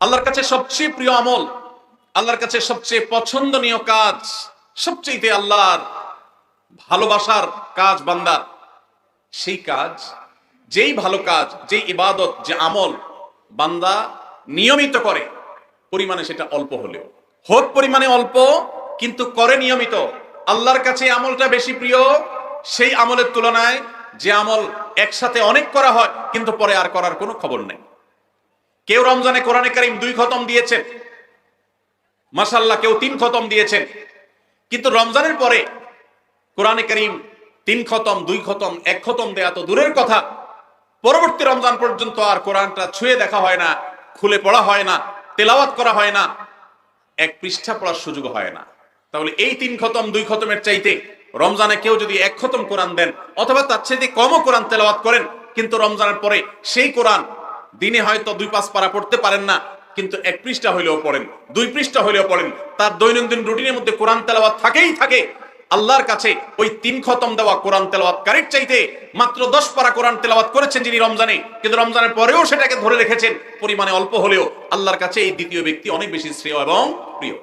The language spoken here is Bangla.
আল্লাহর কাছে সবচেয়ে প্রিয় আমল, আল্লাহর কাছে সবচেয়ে পছন্দনীয় কাজ, সবচেয়ে আল্লাহর ভালোবাসার কাজ বান্দার, সেই কাজ, যেই ভালো কাজ, যেই ইবাদত, যে আমল বান্দা নিয়মিত করে, পরিমাণে সেটা অল্প হলেও হোক, পরিমাণে অল্প কিন্তু করে নিয়মিত, আল্লাহর কাছে আমলটা বেশি প্রিয় সেই আমলের তুলনায় যে আমল একসাথে অনেক করা হয় কিন্তু পরে আর করার কোনো খবর নেই। কেউ রমজানে কোরআনে কারীম 2 খতম দিয়েছেন, মাশাআল্লাহ, কেউ 3 খতম দিয়েছেন, কিন্তু রমজানের পরে কোরআনে কারীম 3 খতম, 2 খতম, 1 খতম দেয়া তো দূরের কথা, পরবর্তী রমজান পর্যন্ত আর কোরআনটা ছুঁয়ে দেখা হয় না, খুলে পড়া হয় না, তেলাওয়াত করা হয় না, 1 পৃষ্ঠা পড়ার সুযোগ হয় না। তাহলে এই 3 খতম 2 খতমের চাইতে রমজানে কেউ যদি 1 খতম কোরআন দেন অথবা তার চাইতে কমও কোরআন তেলাওয়াত করেন, কিন্তু রমজানের পরে সেই কোরআন দিনে হয়তো 2-5 পারা পড়তে পারেন না, কিন্তু 1 পৃষ্ঠা হইলেও পড়েন, 2 পৃষ্ঠা হইলেও পড়েন, তার দৈনন্দিন রুটিনের মধ্যে কোরআন তেলাওয়াত থাকেই থাকে। আল্লাহর কাছে ওই 3 খতম দেওয়া কোরআন তেলাওয়াতকারীর চাইতে মাত্র 10 পারা কোরআন তেলাওয়াত করেছেন যিনি রমজানে, কিন্তু রমজানের পরেও সেটাকে ধরে রেখেছেন পরিমাণে অল্প হলেও, আল্লাহর কাছে এই দ্বিতীয় ব্যক্তি অনেক বেশি শ্রেয় এবং প্রিয়।